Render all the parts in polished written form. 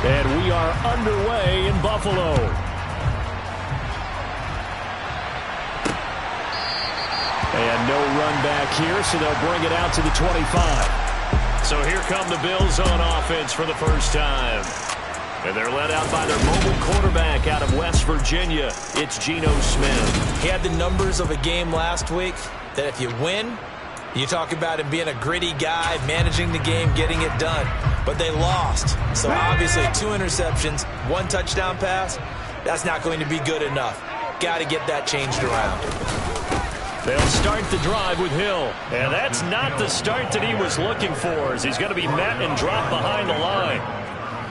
And we are underway in Buffalo. And no run back here, so they'll bring it out to the 25. So here come the Bills on offense for the first time. And they're led out by their mobile quarterback out of West Virginia. It's Geno Smith. He had the numbers of a game last week that if you win, you talk about him being a gritty guy, managing the game, getting it done. But they lost. So obviously 2 interceptions, 1 touchdown pass, that's not going to be good enough. Got to get that changed around. They'll start the drive with Hill. And that's not the start that he was looking for, as he's going to be met and dropped behind the line.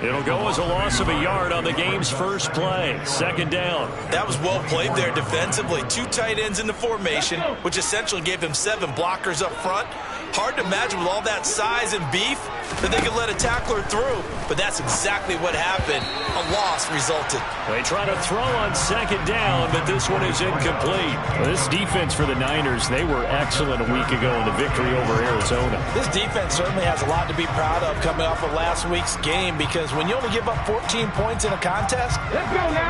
It'll go as a loss of a yard on the game's first play. 2nd down. That was well played there defensively. 2 tight ends in the formation, which essentially gave them 7 blockers up front. Hard to imagine with all that size and beef that they could let a tackler through. But that's exactly what happened. A loss resulted. They try to throw on 2nd down, but this one is incomplete. Well, this defense for the Niners, they were excellent a week ago in the victory over Arizona. This defense certainly has a lot to be proud of coming off of last week's game, because when you only give up 14 points in a contest,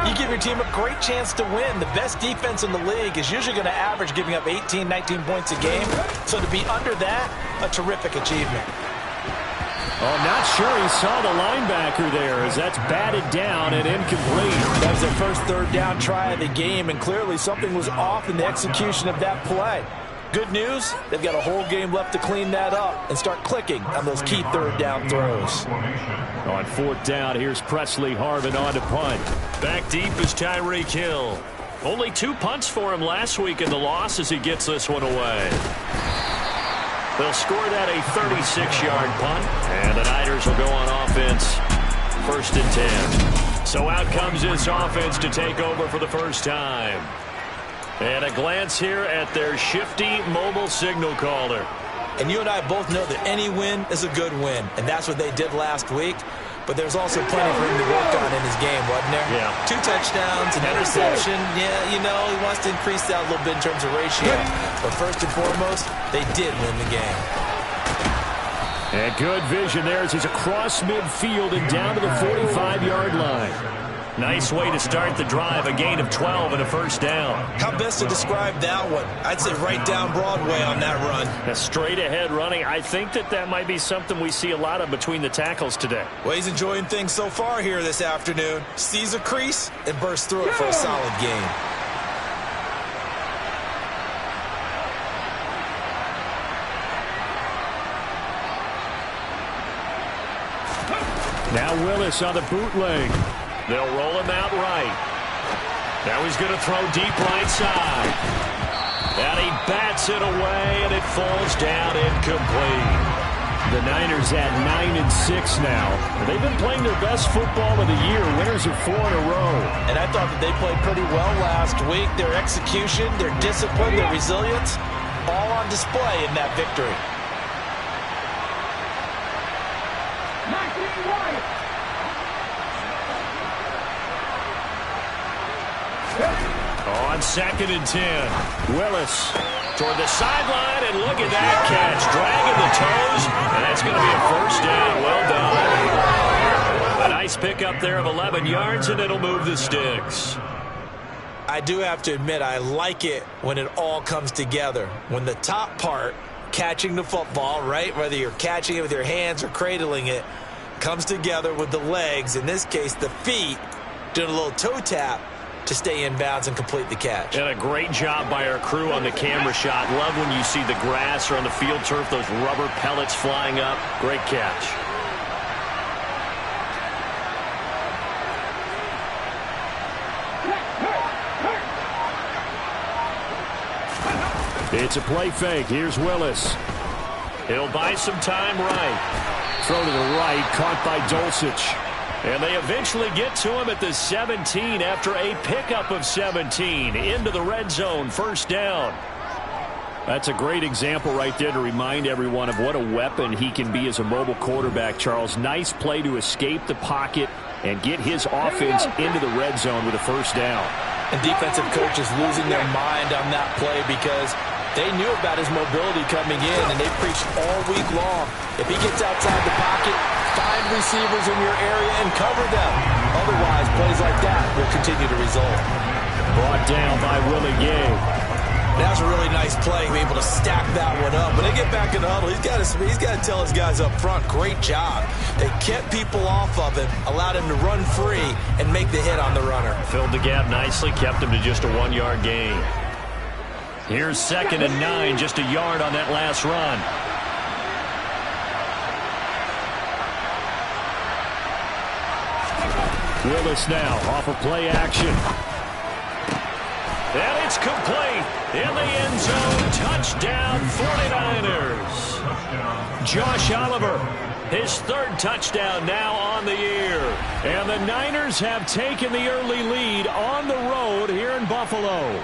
you give your team a great chance to win. The best defense in the league is usually going to average giving up 18, 19 points a game. So to be under that, a terrific achievement. Oh, not sure he saw the linebacker there, as that's batted down and incomplete. That was their first 3rd down try of the game, and clearly something was off in the execution of that play. Good news, they've got a whole game left to clean that up and start clicking on those key 3rd down throws. On 4th down, here's Presley Harvin on to punt. Back deep is Tyreek Hill. Only 2 punts for him last week in the loss as he gets this one away. They'll score that a 36-yard punt, and the Niners will go on offense 1st and 10. So out comes this offense to take over for the first time. And a glance here at their shifty mobile signal caller. And you and I both know that any win is a good win, and that's what they did last week. But there's also plenty for him to work on in his game, wasn't there? Yeah. 2 touchdowns, an interception. Yeah, you know, he wants to increase that a little bit in terms of ratio. But first and foremost, they did win the game. And good vision there as he's across midfield and down to the 45-yard line. Nice way to start the drive, a gain of 12 and a 1st down. How best to describe that one? I'd say right down Broadway on that run. A straight-ahead running. I think that might be something we see a lot of between the tackles today. Well, he's enjoying things so far here this afternoon. Sees a crease and bursts through it for a solid gain. Now Willis on the bootleg. They'll roll him out right. Now he's going to throw deep right side. And he bats it away, and it falls down incomplete. The Niners at 9-6 now. They've been playing their best football of the year. Winners of 4 in a row. And I thought that they played pretty well last week. Their execution, their discipline, their resilience, all on display in that victory. On 2nd and 10. Willis toward the sideline, and look at that catch. Dragging the toes, and that's going to be a first down. Well done. A nice pickup there of 11 yards, and it'll move the sticks. I do have to admit, I like it when it all comes together. When the top part, catching the football, right, whether you're catching it with your hands or cradling it, comes together with the legs, in this case the feet, doing a little toe tap to stay in bounds and complete the catch. And a great job by our crew on the camera shot. Love when you see the grass or on the field turf, those rubber pellets flying up. Great catch. It's a play fake. Here's Willis. He'll buy some time right. Throw to the right, caught by Dulcich. And they eventually get to him at the 17 after a pickup of 17 into the red zone. First down. That's a great example right there to remind everyone of what a weapon he can be as a mobile quarterback, Charles. Nice play to escape the pocket and get his offense into the red zone with a first down. And defensive coaches losing their mind on that play because they knew about his mobility coming in, and they preached all week long. If he gets outside the pocket, find receivers in your area and cover them. Otherwise, plays like that will continue to result. Brought down by Willie Gay. That was a really nice play, be able to stack that one up. When they get back in the huddle, he's got to tell his guys up front, great job. They kept people off of him, allowed him to run free, and make the hit on the runner. Filled the gap nicely, kept him to just a 1-yard gain. Here's 2nd and 9, just a yard on that last run. Willis now off of play action. And it's complete in the end zone. Touchdown 49ers. Josh Oliver, his 3rd touchdown now on the year. And the Niners have taken the early lead on the road here in Buffalo.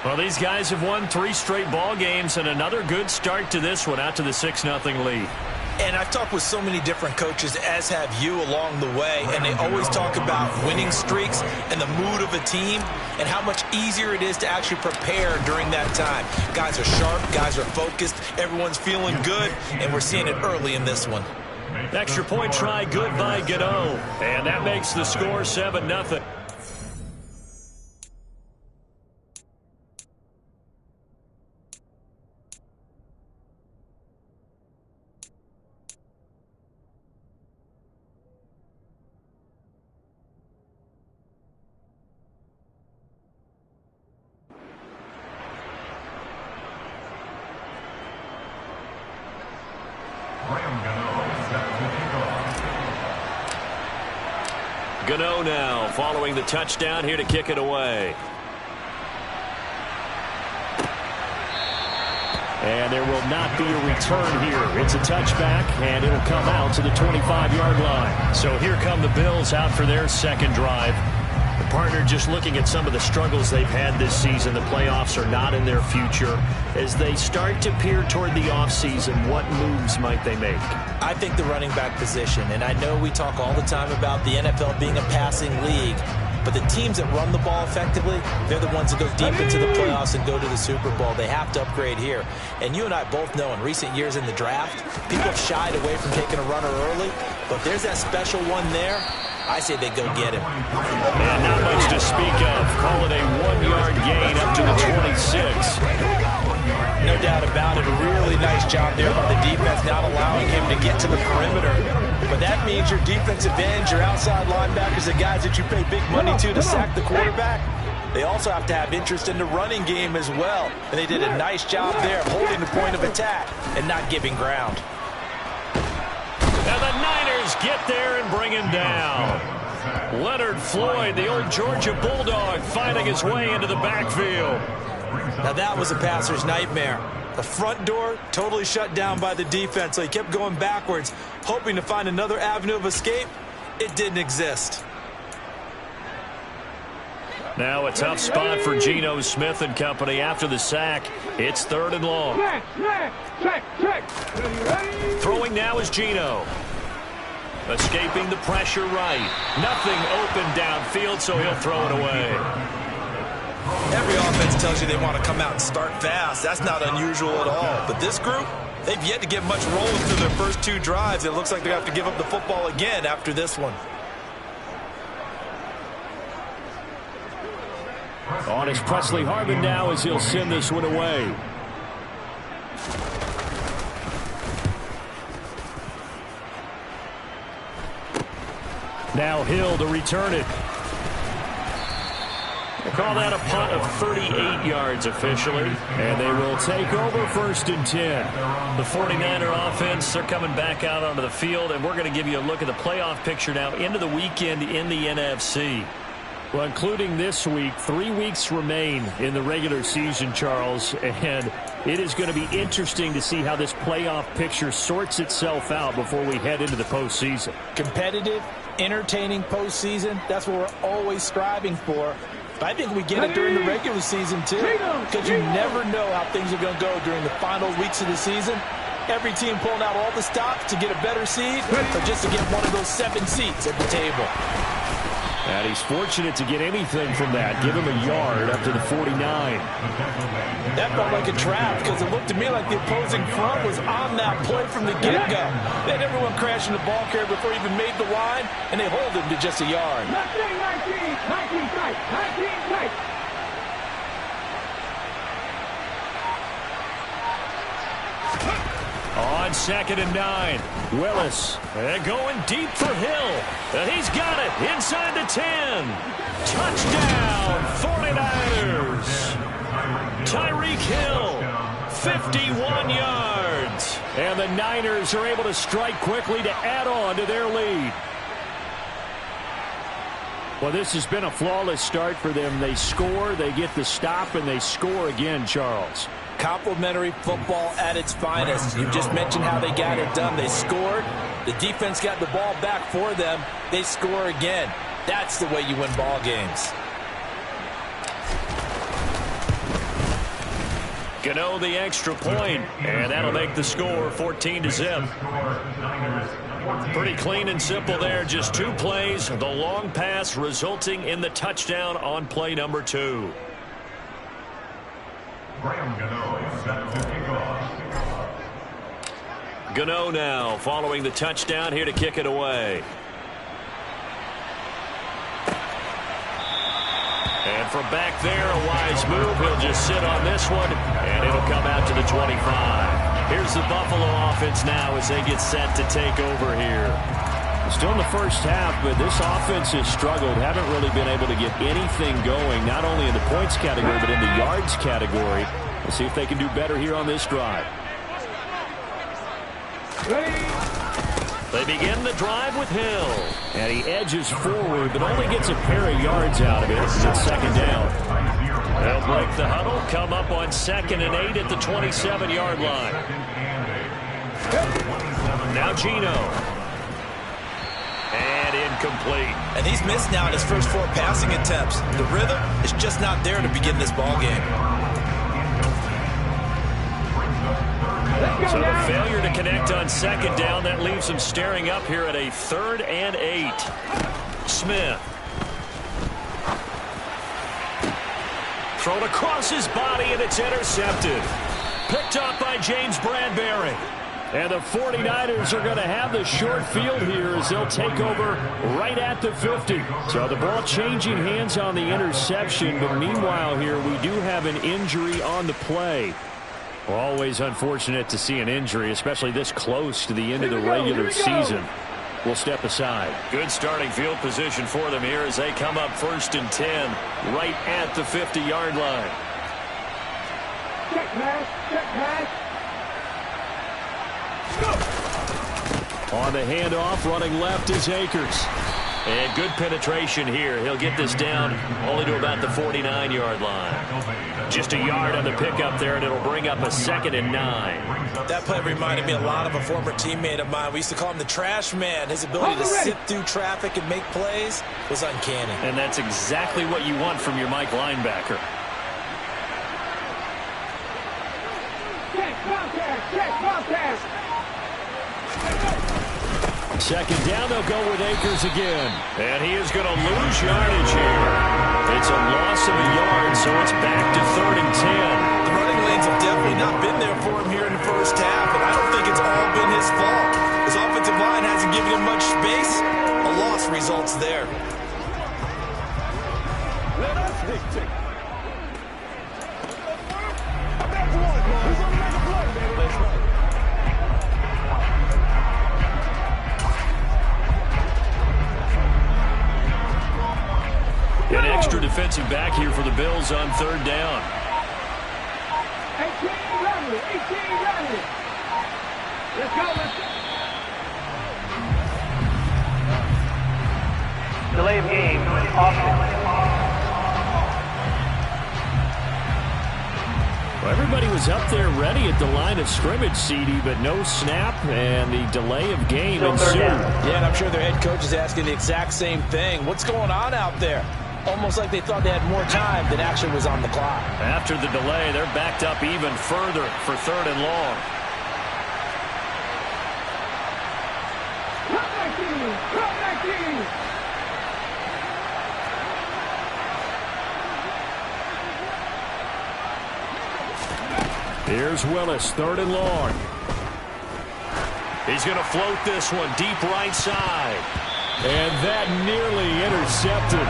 Well, these guys have won 3 straight ball games and another good start to this one out to the 6-0 lead. And I've talked with so many different coaches, as have you, along the way, and they always talk about winning streaks and the mood of a team and how much easier it is to actually prepare during that time. Guys are sharp, guys are focused, everyone's feeling good, and we're seeing it early in this one. Extra point try, good by Gano, and that makes the score 7-0. Gano now following the touchdown here to kick it away. And there will not be a return here. It's a touchback, and it'll come out to the 25-yard line. So here come the Bills out for their second drive. The partner just looking at some of the struggles they've had this season. The playoffs are not in their future. As they start to peer toward the offseason, what moves might they make? I think the running back position, and I know we talk all the time about the NFL being a passing league, but the teams that run the ball effectively, they're the ones that go deep into the playoffs and go to the Super Bowl. They have to upgrade here. And you and I both know in recent years in the draft, people have shied away from taking a runner early, but there's that special one there. I say they go get him. And not much to speak of. Call it a 1-yard gain up to the 26. No doubt about it. A really nice job there by the defense, not allowing him to get to the perimeter. But that means your defensive ends, your outside linebackers, the guys that you pay big money to sack the quarterback, they also have to have interest in the running game as well. And they did a nice job there of holding the point of attack and not giving ground. And the Niners get there and bring him down. Leonard Floyd, the old Georgia Bulldog, finding his way into the backfield. Now that was a passer's nightmare. The front door totally shut down by the defense, so he kept going backwards, hoping to find another avenue of escape. It didn't exist. Now a tough spot for Geno Smith and company after the sack. It's 3rd and long. Throwing now is Geno. Escaping the pressure right. Nothing open downfield, so he'll throw it away. Every offense tells you they want to come out and start fast. That's not unusual at all. But this group, they've yet to get much rolling through their first 2 drives. It looks like they have to give up the football again after this one. On is Presley Harvin now as he'll send this one away. Now Hill to return it. They call that a punt of 38 yards officially. And they will take over 1st and 10. The 49er offense, they're coming back out onto the field. And we're going to give you a look at the playoff picture now into the weekend in the NFC. Well, including this week, 3 weeks remain in the regular season, Charles. And it is going to be interesting to see how this playoff picture sorts itself out before we head into the postseason. Competitive, entertaining postseason, that's what we're always striving for. But I think we get it during the regular season, too, because you never know how things are going to go during the final weeks of the season. Every team pulling out all the stops to get a better seed or just to get one of those 7 seats at the table. And he's fortunate to get anything from that. Give him a yard up to the 49. That felt like a trap because it looked to me like the opposing front was on that play from the get-go. They had everyone crashing the ball carrier before he even made the line, and they hold him to just a yard. 19 tight. On 2nd and 9, Willis going deep for Hill. He's got it inside the 10. Touchdown, 49ers. Tyreek Hill, 51 yards. And the Niners are able to strike quickly to add on to their lead. Well, this has been a flawless start for them. They score, they get the stop, and they score again, Charles. Complimentary football at its finest. You just mentioned how they got it done. They scored. The defense got the ball back for them. They score again. That's the way you win ball games. Gano the extra point, and that'll make the score 14-0. Pretty clean and simple there. Just 2 plays. The long pass resulting in the touchdown on play number 2. Gano now following the touchdown here to kick it away. And from back there, a wise move. He'll just sit on this one, and it'll come out to the 25. Here's the Buffalo offense now as they get set to take over here. Still in the first half, but this offense has struggled. Haven't really been able to get anything going, not only in the points category, but in the yards category. We'll see if they can do better here on this drive. They begin the drive with Hill. And he edges forward, but only gets a pair of yards out of it. It's 2nd down. They'll break the huddle, come up on 2nd and 8 at the 27-yard line. Now Geno. And incomplete. And he's missed now in his first 4 passing attempts. The rhythm is just not there to begin this ball game. So the failure to connect on 2nd down, that leaves him staring up here at a 3rd and 8. Smith. Thrown across his body, and it's intercepted. Picked up by James Bradbury. And the 49ers are going to have the short field here as they'll take over right at the 50. So the ball changing hands on the interception, but meanwhile here we do have an injury on the play. Well, always unfortunate to see an injury, especially this close to the end of the regular season. We'll step aside. Good starting field position for them here as they come up 1st and 10 right at the 50-yard line. Check pass, check pass. On the handoff, running left is Akers. And good penetration here. He'll get this down only to about the 49-yard line. Just a yard on the pickup there, and it'll bring up a 2nd and 9. That play reminded me a lot of a former teammate of mine. We used to call him the trash man. His ability to sit through traffic and make plays was uncanny. And that's exactly what you want from your Mike linebacker. Second down, they'll go with Akers again. And he is going to lose yardage here. It's a loss of a yard, so it's back to 3rd and 10. The running lanes have definitely not been there for him here in the first half, and I don't think it's all been his fault. His offensive line hasn't given him much space. A loss results there. Let us dictate. An extra defensive back here for the Bills on 3rd down. 18 running. Let's go. Delay of game. Well, everybody was up there ready at the line of scrimmage, CD, but no snap, and the delay of game ensued. Yeah, and I'm sure their head coach is asking the exact same thing. What's going on out there? Almost like they thought they had more time than actually was on the clock. After the delay, they're backed up even further for 3rd and long. Come back in. Here's Willis, 3rd and long. He's going to float this one deep right side. And that nearly intercepted.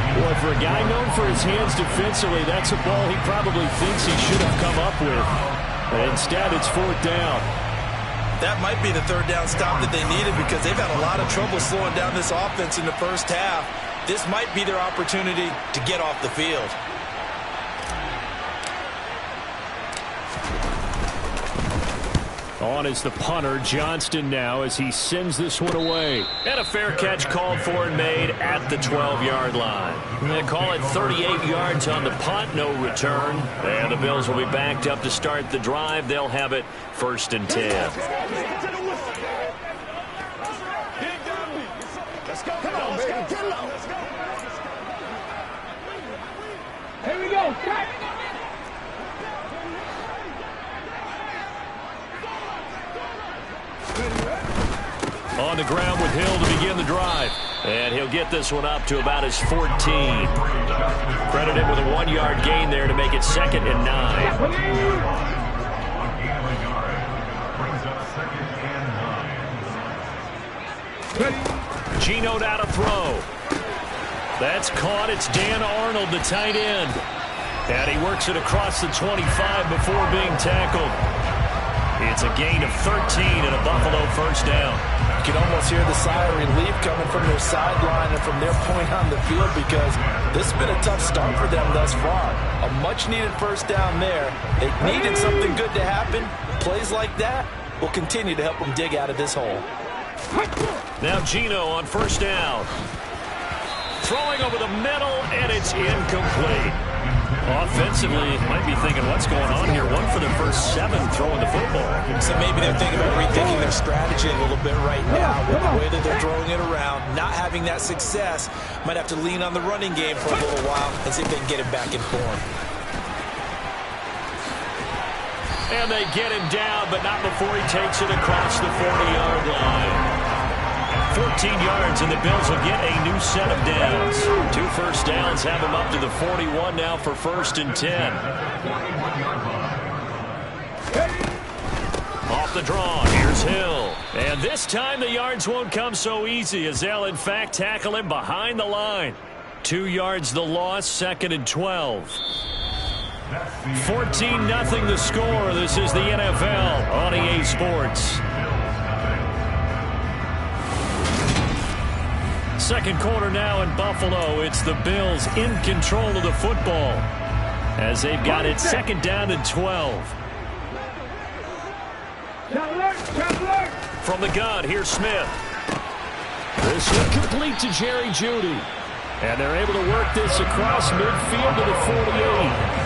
Boy, for a guy known for his hands defensively, that's a ball he probably thinks he should have come up with. But instead, it's 4th down. That might be the 3rd down stop that they needed because they've had a lot of trouble slowing down this offense in the first half. This might be their opportunity to get off the field. On is the punter, Johnston now, as he sends this one away. And a fair catch called for and made at the 12-yard line. They call it 38 yards on the punt, no return. And the Bills will be backed up to start the drive. They'll have it 1st and 10. Let's go. Come on, baby. Get low. Here we go. On the ground with Hill to begin the drive. And he'll get this one up to about his 14. Credited with a 1-yard gain there to make it 2nd and 9. Geno now to throw. That's caught. It's Dan Arnold, the tight end. And he works it across the 25 before being tackled. It's a gain of 13 and a Buffalo 1st down. You can almost hear the sigh of relief coming from their sideline and from their point on the field because this has been a tough start for them thus far. A much-needed 1st down there. They needed something good to happen. Plays like that will continue to help them dig out of this hole. Now Geno on 1st down. Throwing over the middle, and it's incomplete. Offensively, might be thinking, what's going on here? 1 for their first 7 throwing the football. So maybe they're thinking about rethinking their strategy a little bit right now with the way that they're throwing it around. Not having that success, might have to lean on the running game for a little while and see if they can get it back in form. And they get him down, but not before he takes it across the 40-yard line. 14 yards, and the Bills will get a new set of downs. 2 first downs have them up to the 41 now for 1st and 10. Off the draw, here's Hill. And this time the yards won't come so easy as they'll, in fact, tackle him behind the line. 2 yards the loss, 2nd and 12. 14-0 the score. This is the NFL on EA Sports. Second quarter now in Buffalo. It's the Bills in control of the football as they've got it 2nd down and 12. Shot alert! Shot alert! From the gun, here's Smith. This one complete to Jerry Jeudy. And they're able to work this across midfield to the 48.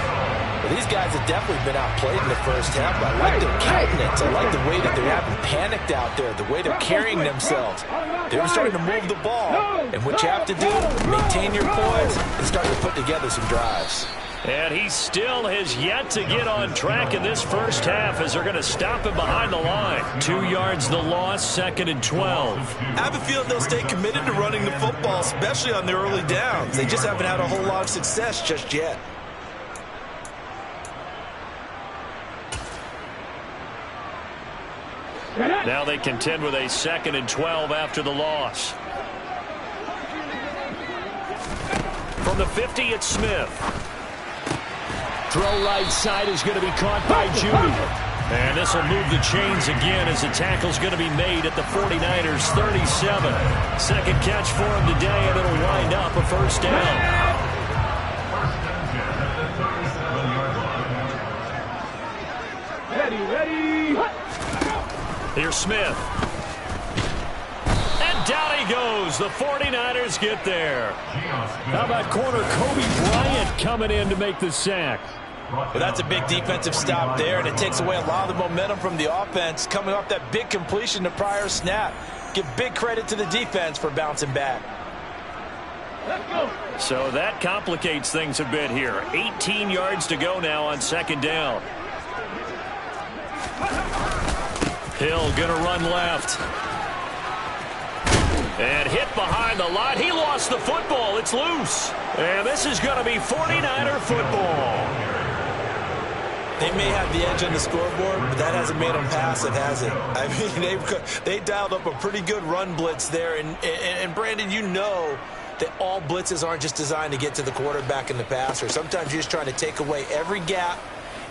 Well, these guys have definitely been outplayed in the first half. I like their countenance. I like the way that they haven't panicked out there, the way they're carrying themselves. They're starting to move the ball. And what you have to do, maintain your poise and start to put together some drives. And he still has yet to get on track in this first half as they're going to stop him behind the line. 2 yards the loss, 2nd and 12. I have a feeling they'll stay committed to running the football, especially on their early downs. They just haven't had a whole lot of success just yet. Now they contend with a 2nd and 12 after the loss. From the 50, it's Smith. Throw right side is going to be caught by Jeudy. And this will move the chains again as the tackle's going to be made at the 49ers 37. Second catch for him today, and it'll wind up a first down. Ready. Here's Smith. And down he goes. The 49ers get there. How about corner Kobe Bryant coming in to make the sack? Well, that's a big defensive stop there, and it takes away a lot of the momentum from the offense coming off that big completion the prior snap. Give big credit to the defense for bouncing back. Let's go. So that complicates things a bit here. 18 yards to go now on 2nd down. Hill gonna run left. And hit behind the line. He lost the football. It's loose. And this is going to be 49er football. They may have the edge on the scoreboard, but that hasn't made them passive, has it? I mean, they dialed up a pretty good run blitz there. And Brandon, you know that all blitzes aren't just designed to get to the quarterback and the passer. Sometimes you're just trying to take away every gap,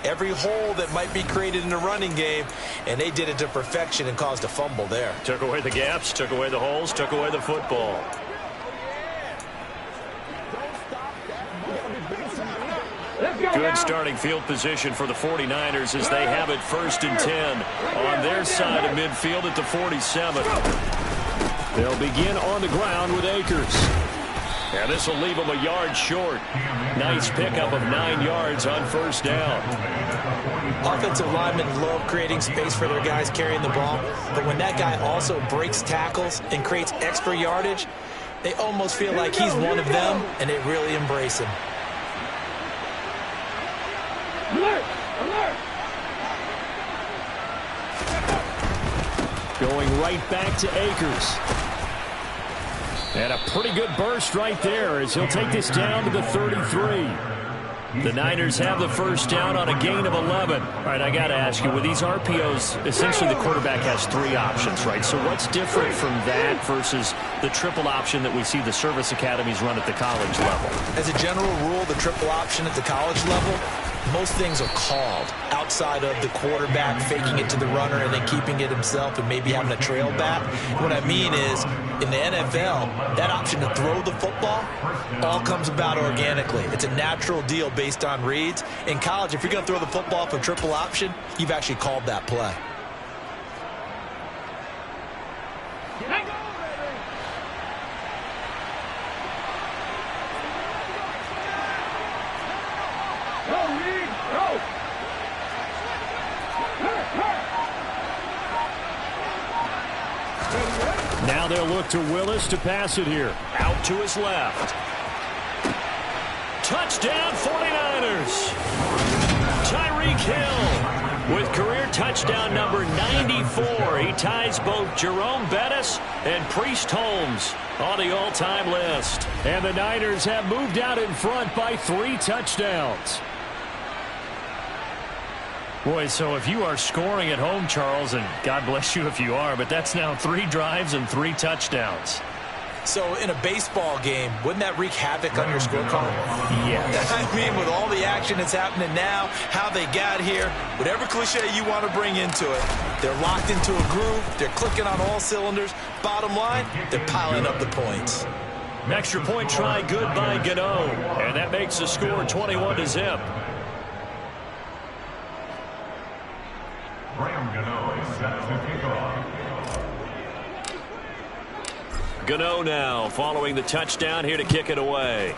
every hole that might be created in the running game, and they did it to perfection and caused a fumble there. Took away the gaps, took away the holes, took away the football. Good starting field position for the 49ers as they have it 1st and 10 on their side of midfield at the 47. They'll begin on the ground with Akers. And this will leave them a yard short. Nice pickup of 9 yards on 1st down. Offensive linemen love creating space for their guys carrying the ball, but when that guy also breaks tackles and creates extra yardage, they almost feel like he's one of them, and they really embrace him. Alert! Going right back to Akers. And a pretty good burst right there as he'll take this down to the 33. The Niners have the 1st down on a gain of 11. All right, I got to ask you, with these RPOs, essentially the quarterback has 3 options, right? So what's different from that versus the triple option that we see the service academies run at the college level? As a general rule, the triple option at the college level, most things are called outside of the quarterback faking it to the runner and then keeping it himself and maybe having a trail back. What I mean is, in the NFL, that option to throw the football all comes about organically. It's a natural deal based on reads. In college, if you're going to throw the football for triple option, you've actually called that play. Now they'll look to Willis to pass it here. Out to his left. Touchdown 49ers. Tyreek Hill with career touchdown number 94. He ties both Jerome Bettis and Priest Holmes on the all-time list. And the Niners have moved out in front by 3 touchdowns. Boy, so if you are scoring at home, Charles, and God bless you if you are, but that's now 3 drives and 3 touchdowns. So in a baseball game, wouldn't that wreak havoc on your scorecard? Yes. I mean, with all the action that's happening now, how they got here, whatever cliche you want to bring into it, they're locked into a groove, they're clicking on all cylinders. Bottom line, they're piling up the points. Extra point try good by Gano, and that makes the score 21-0. Graham Gano is set to kick off. Gano now following the touchdown here to kick it away.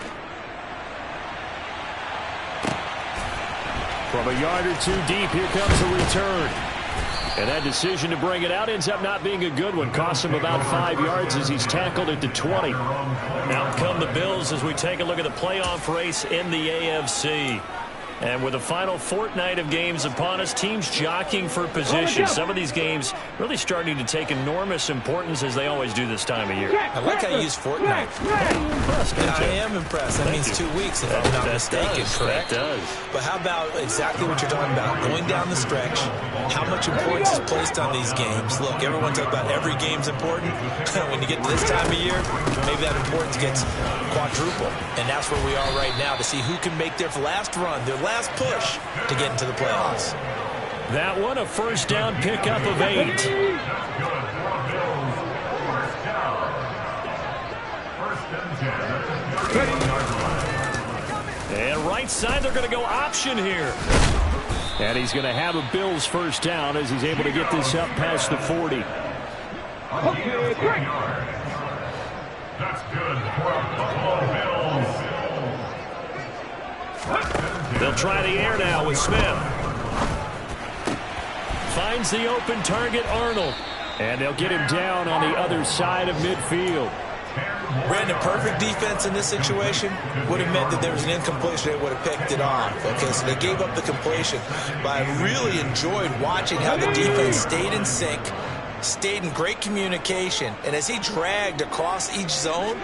From a yard or two deep, here comes a return. And that decision to bring it out ends up not being a good one. Costs him about 5 yards as he's tackled at the 20. Out come the Bills as we take a look at the playoff race in the AFC. And with the final fortnight of games upon us, teams jockeying for position. Some of these games really starting to take enormous importance as they always do this time of year. I like how you use fortnight. I am impressed. That means 2 weeks, if I'm not mistaken, correct? That does. But how about exactly what you're talking about? Going down the stretch, how much importance is placed on these games. Look, everyone talks about every game's important. When you get to this time of year, maybe that importance gets quadruple. And that's where we are right now to see who can make their last run, their last push to get into the playoffs. That one, a first down pickup of 8. And right side, they're going to go option here. And he's going to have a Bills first down as he's able to get this up past the 40. That's good for Buffalo Bills. They'll try the air now with Smith. Finds the open target, Arnold. And they'll get him down on the other side of midfield. Brandon, perfect defense in this situation would have meant that there was an incompletion. They would have picked it off. Okay, so they gave up the completion. But I really enjoyed watching how the defense stayed in sync, stayed in great communication. And as he dragged across each zone,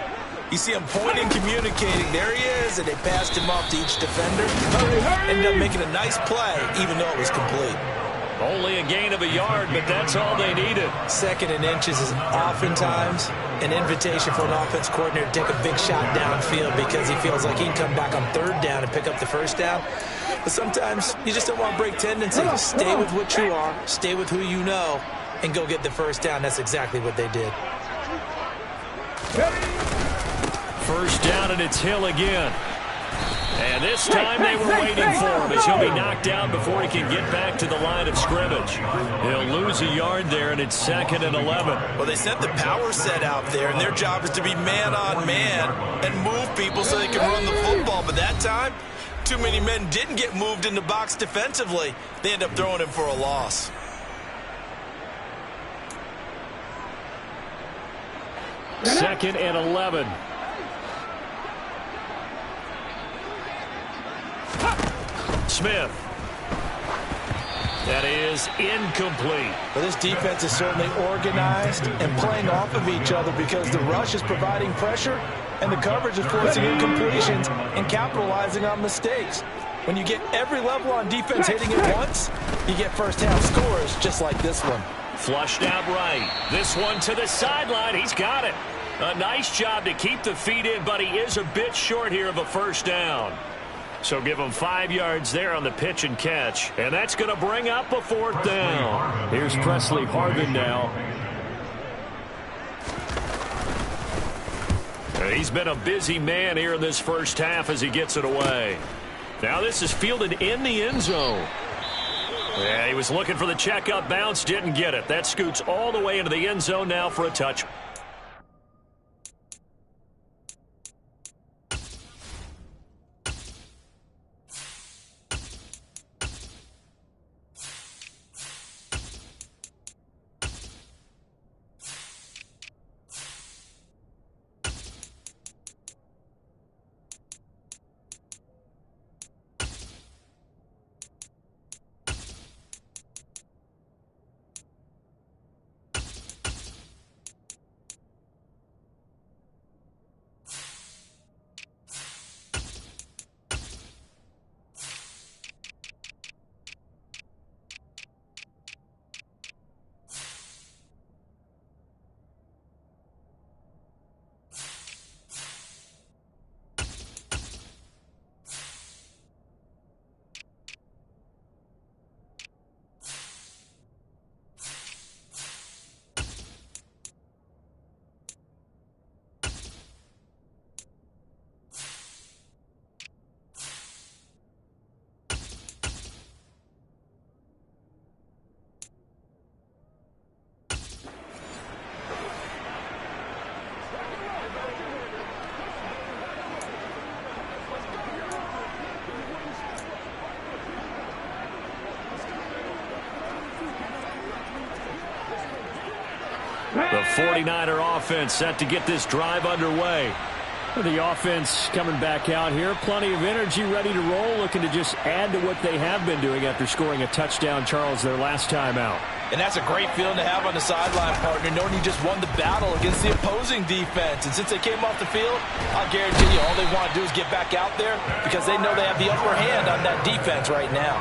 you see him pointing, communicating. There he is, and they passed him off to each defender. Ended up making a nice play, even though it was complete. Only a gain of a yard, but that's all they needed. 2nd and inches is oftentimes an invitation for an offense coordinator to take a big shot downfield because he feels like he can come back on 3rd down and pick up the first down. But sometimes you just don't want to break tendency. Stay with what you are, stay with who you know, and go get the first down. That's exactly what they did. First down, and it's Hill again. And this time they were waiting for him as he'll be knocked down before he can get back to the line of scrimmage. He'll lose a yard there, and it's 2nd and 11. Well, they sent the power set out there, and their job is to be man-on-man and move people so they can run the football. But that time, too many men didn't get moved in the box defensively. They end up throwing him for a loss. Second and 11. Smith. That is incomplete. But this defense is certainly organized and playing off of each other because the rush is providing pressure and the coverage is forcing incompletions and capitalizing on mistakes. When you get every level on defense hitting it once, you get first-half scores just like this one. Flushed out right. This one to the sideline. He's got it. A nice job to keep the feet in, but he is a bit short here of a first down. So give him 5 yards there on the pitch and catch. And that's going to bring up a 4th down. Here's Presley Harvin now. He's been a busy man here in this first half as he gets it away. Now this is fielded in the end zone. Yeah, he was looking for the checkup bounce, didn't get it. That scoots all the way into the end zone now for a touch. The 49er offense set to get this drive underway. The offense coming back out here. Plenty of energy, ready to roll, looking to just add to what they have been doing after scoring a touchdown, Charles, their last time out. And that's a great feeling to have on the sideline, partner, knowing you just won the battle against the opposing defense. And since they came off the field, I'll guarantee you all they want to do is get back out there because they know they have the upper hand on that defense right now.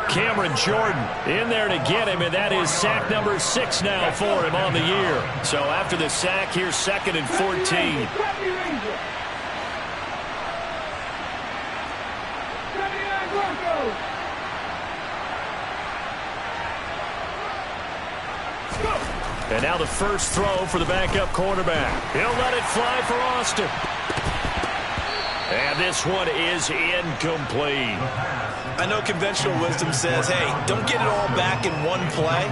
Cameron Jordan in there to get him, and that is sack number 6 now for him on the year. So after the sack, here's 2nd and 14. And now the first throw for the backup quarterback. He'll let it fly for Austin. And this one is incomplete. I know conventional wisdom says, hey, don't get it all back in one play.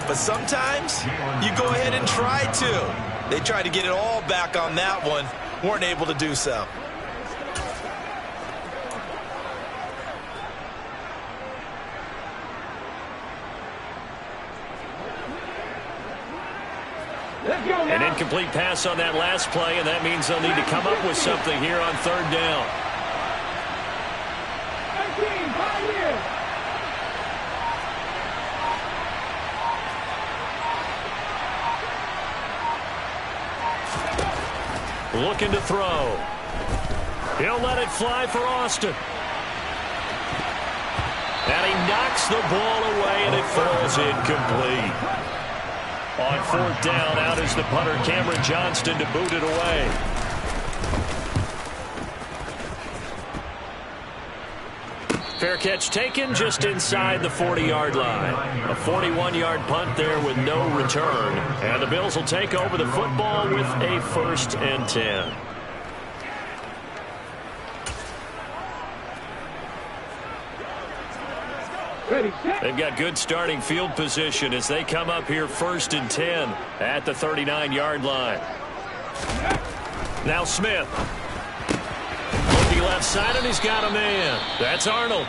But sometimes you go ahead and try to. They tried to get it all back on that one. Weren't able to do so. An incomplete pass on that last play, and that means they'll need to come up with something here on 3rd down. Looking to throw. He'll let it fly for Austin. And he knocks the ball away, and it falls incomplete. On 4th down, out is the punter, Cameron Johnston, to boot it away. Fair catch taken just inside the 40-yard line. A 41-yard punt there with no return. And the Bills will take over the football with a 1st and 10. They've got good starting field position as they come up here 1st and 10 at the 39-yard line. Now Smith. Looking left side, and he's got a man. That's Arnold.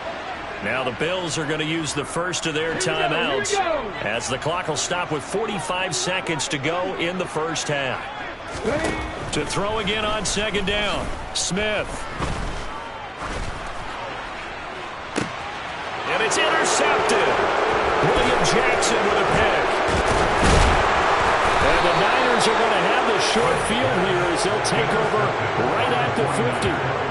Now the Bills are going to use the first of their timeouts as the clock will stop with 45 seconds to go in the first half. To throw again on 2nd down. Smith. And it's intercepted. William Jackson with a pick. And the Niners are going to have the short field here as they'll take over right at the 50.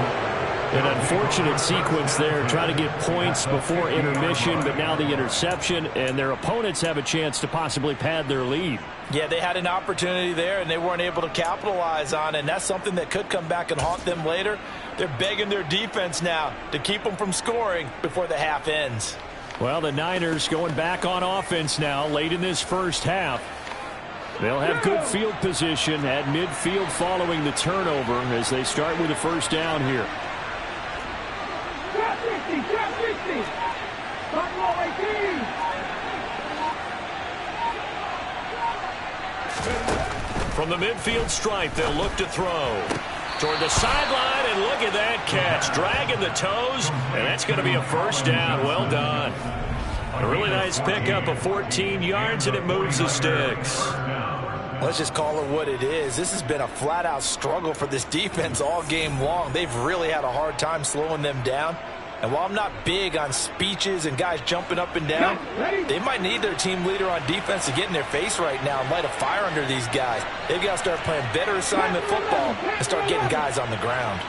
An unfortunate sequence there, trying to get points before intermission, but now the interception, and their opponents have a chance to possibly pad their lead. Yeah, they had an opportunity there, and they weren't able to capitalize on it, and that's something that could come back and haunt them later. They're begging their defense now to keep them from scoring before the half ends. Well, the Niners going back on offense now late in this first half. They'll have good field position at midfield following the turnover as they start with a 1st down here. From the midfield stripe, they'll look to throw. Toward the sideline, and look at that catch. Dragging the toes, and that's going to be a 1st down. Well done. A really nice pickup of 14 yards, and it moves the sticks. Let's just call it what it is. This has been a flat-out struggle for this defense all game long. They've really had a hard time slowing them down. And while I'm not big on speeches and guys jumping up and down, they might need their team leader on defense to get in their face right now and light a fire under these guys. They've got to start playing better assignment football and start getting guys on the ground.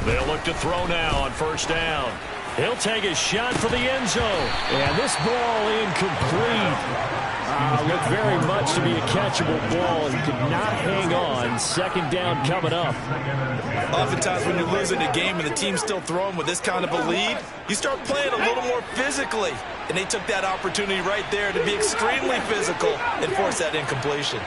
They'll look to throw now on 1st down. He'll take a shot for the end zone. And this ball incomplete. Looked very much to be a catchable ball and could not hang on. 2nd down coming up. Oftentimes when you're losing a game and the team's still throwing with this kind of a lead, you start playing a little more physically. And they took that opportunity right there to be extremely physical and force that incompletion.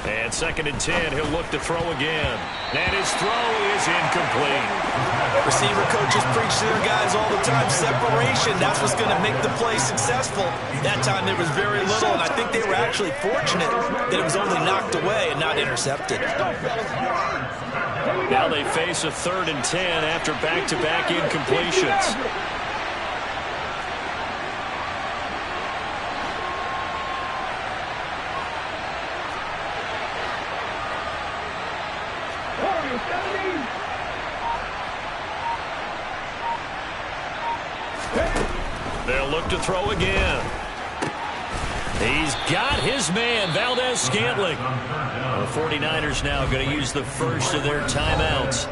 And On 2nd and 10, he'll look to throw again. And his throw is incomplete. Receiver coaches preach to their guys all the time. Separation, that's what's going to make the play successful. That time there was very little, and I think they were actually fortunate that it was only knocked away and not intercepted. Now they face a 3rd and 10 after back-to-back incompletions. They'll look to throw again. He's got his man, Valdez-Scantling. The 49ers now going to use the first of their timeouts,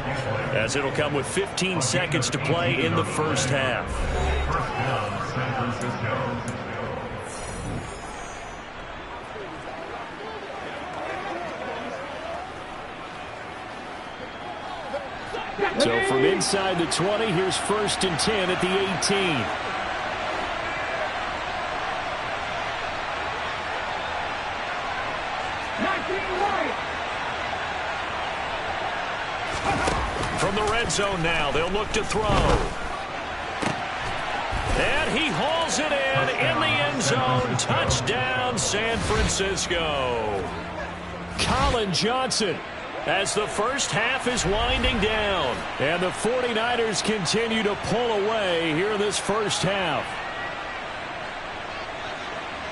as it'll come with 15 seconds to play in the first half. So from inside the 20, here's 1st and 10 at the 18. From the red zone now, they'll look to throw. And he hauls it in the end zone. Touchdown, San Francisco. Colin Johnson, as the first half is winding down. And the 49ers continue to pull away here in this first half.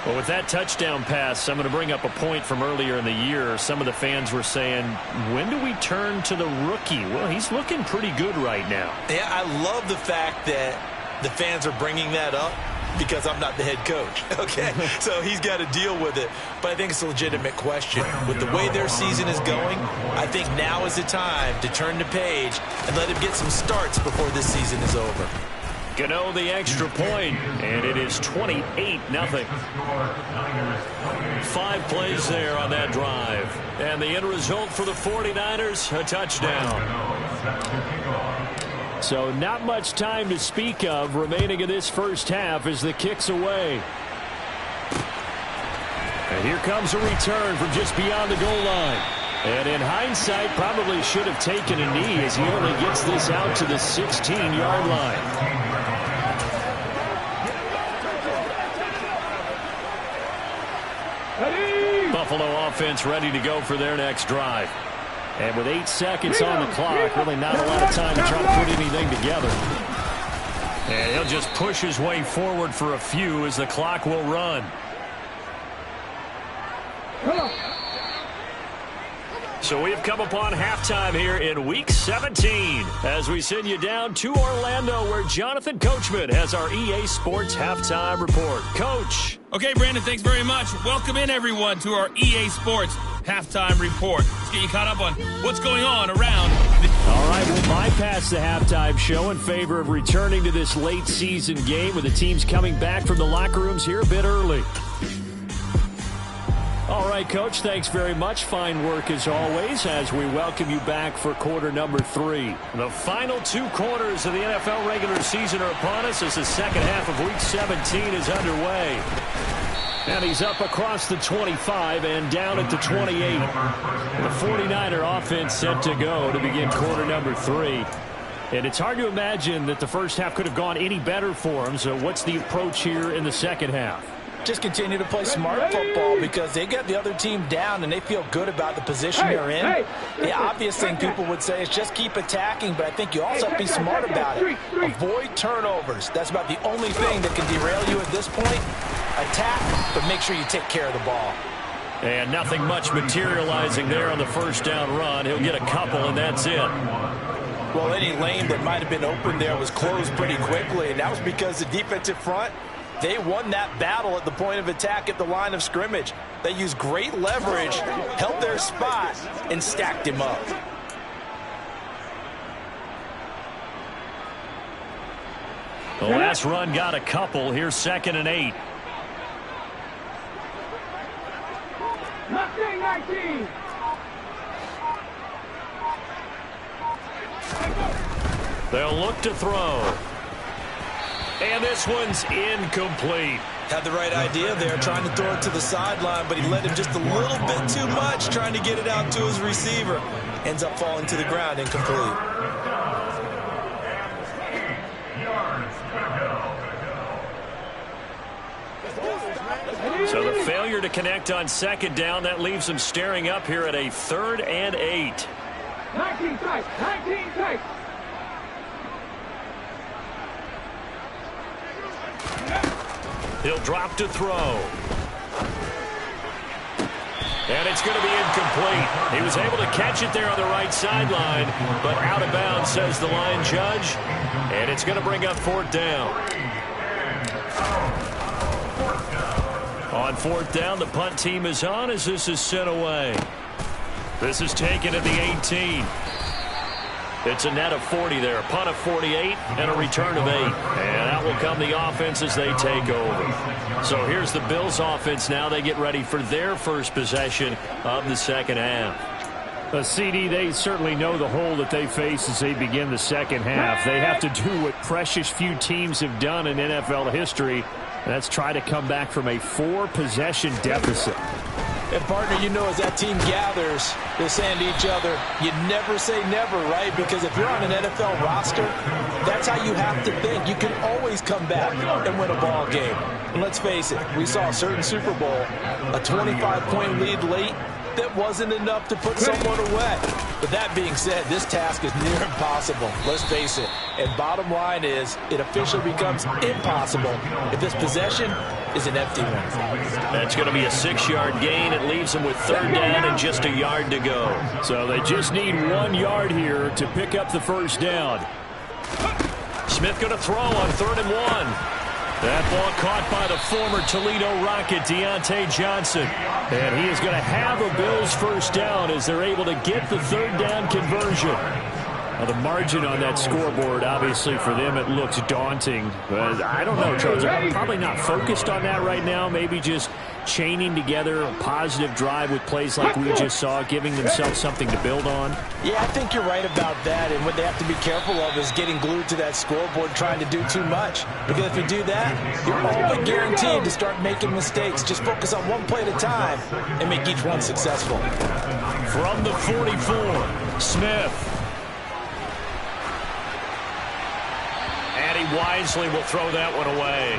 Well, with that touchdown pass, I'm going to bring up a point from earlier in the year. Some of the fans were saying, when do we turn to the rookie? Well, he's looking pretty good right now. Yeah, I love the fact that the fans are bringing that up because I'm not the head coach, okay? So he's got to deal with it. But I think it's a legitimate question. With the way their season is going, I think now is the time to turn the page and let him get some starts before this season is over. Gano the extra point, and it is 28-0. 5 plays there on that drive. And the end result for the 49ers, a touchdown. So not much time to speak of remaining in this first half as the kick's away. And here comes a return from just beyond the goal line. And in hindsight, probably should have taken a knee as he only gets this out to the 16-yard line. Buffalo offense ready to go for their next drive. And with 8 seconds on the clock, really not a lot of time to try to put anything together. And he'll just push his way forward for a few as the clock will run. So we've come upon halftime here in Week 17 as we send you down to Orlando where Jonathan Coachman has our EA Sports Halftime Report. Coach. Okay, Brandon, thanks very much. Welcome in, everyone, to our EA Sports Halftime Report. Let's get you caught up on what's going on around the... All right, we'll bypass the halftime show in favor of returning to this late season game with the teams coming back from the locker rooms here a bit early. All right, Coach, thanks very much. Fine work as always as we welcome you back for quarter number 3. The final 2 quarters of the NFL regular season are upon us as the second half of Week 17 is underway. And he's up across the 25 and down at the 28. The 49er offense set to go to begin quarter number 3. And it's hard to imagine that the first half could have gone any better for them. So what's the approach here in the second half? Just continue to play smart football because they got the other team down and they feel good about the position they're in. The obvious thing people would say is just keep attacking, but I think you also have to be smart about it. Avoid turnovers. That's about the only thing that can derail you at this point. Attack, but make sure you take care of the ball. And nothing much materializing there on the first down run. He'll get a couple, and that's it. Well, any lane that might have been open there was closed pretty quickly, and that was because the defensive front, they won that battle at the point of attack at the line of scrimmage. They used great leverage, held their spot, and stacked him up. The last run got a couple. Here's 2nd and 8. 19. They'll look to throw. And this one's incomplete. Had the right idea there, trying to throw it to the sideline, but he let him just a little bit too much, trying to get it out to his receiver. Ends up falling to the ground, incomplete. So the failure to connect on second down, that leaves him staring up here at a 3rd and 8. 19 tight, 19 tight. He'll drop to throw. And it's going to be incomplete. He was able to catch it there on the right sideline, but out of bounds, says the line judge. And it's going to bring up 4th down. On 4th down, the punt team is on as this is sent away. This is taken at the 18. It's a net of 40 there. Punt of 48 and a return of 8. And out will come the offense as they take over. So here's the Bills offense now. They get ready for their first possession of the second half. CD, they certainly know the hole that they face as they begin the second half. They have to do what precious few teams have done in NFL history. That's try to come back from a 4-possession deficit. And, partner, you know, as that team gathers, they're saying to each other, you never say never, right? Because if you're on an NFL roster, that's how you have to think. You can always come back and win a ball game. And let's face it, we saw a certain Super Bowl, a 25-point lead late, that wasn't enough to put someone away. But that being said, this task is near impossible. Let's face it. And bottom line is, it officially becomes impossible if this possession is an empty one. That's going to be a 6-yard gain. It leaves them with 3rd down and just a yard to go. So they just need 1 yard here to pick up the first down. Smith going to throw on 3rd and 1. That ball caught by the former Toledo Rocket, Deontay Johnson. And he is going to have a Bills first down as they're able to get the 3rd down conversion. Now, the margin on that scoreboard, obviously, for them, it looks daunting. But I don't know, Charles. They're probably not focused on that right now. Maybe just chaining together a positive drive with plays like we just saw, giving themselves something to build on. Yeah, I think you're right about that. And what they have to be careful of is getting glued to that scoreboard, trying to do too much. Because if you do that, you're all but guaranteed to start making mistakes. Just focus on one play at a time and make each one successful. From the 44, Smith. And he wisely will throw that one away.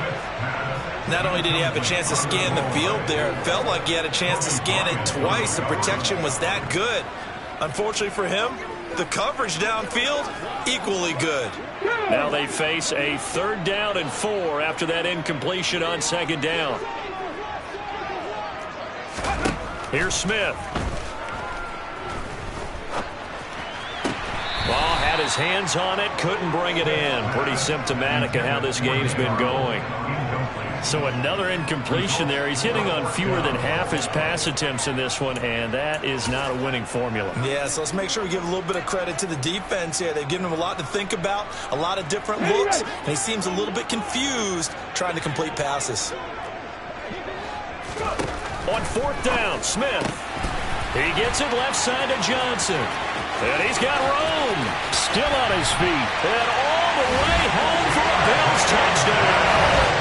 Not only did he have a chance to scan the field there, it felt like he had a chance to scan it twice. The protection was that good. Unfortunately for him, the coverage downfield, equally good. Now they face a 3rd down and 4 after that incompletion on 2nd down. Here's Smith. Ball had his hands on it, couldn't bring it in. Pretty symptomatic of how this game's been going. So another incompletion there. He's hitting on fewer than half his pass attempts in this one, and that is not a winning formula. Yeah, so let's make sure we give a little bit of credit to the defense here. They've given him a lot to think about, a lot of different looks, and he seems a little bit confused trying to complete passes. On 4th down, Smith. He gets it left side to Johnson. And he's got Rome still on his feet. And all the way home for a Bills touchdown.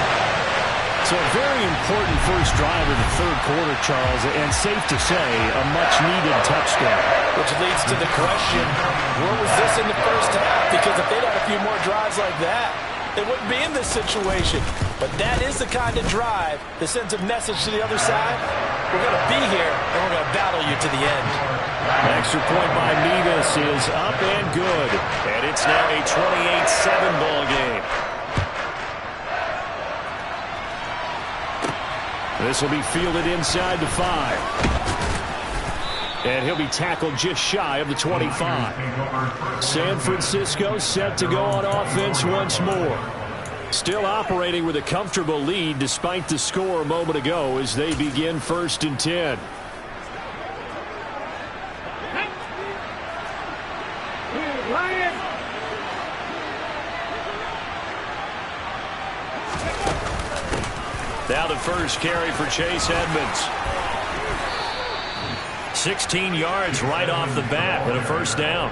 So a very important first drive of the 3rd quarter, Charles, and safe to say, a much-needed touchdown. Which leads to the question, where was this in the first half? Because if they'd had a few more drives like that, they wouldn't be in this situation. But that is the kind of drive that sends a message to the other side. We're going to be here, and we're going to battle you to the end. An extra point by Nevis is up and good. And it's now a 28-7 ball game. This will be fielded inside the 5. And he'll be tackled just shy of the 25. San Francisco set to go on offense once more. Still operating with a comfortable lead despite the score a moment ago as they begin 1st and 10. Now the first carry for Chase Edmonds. 16 yards right off the bat and a first down.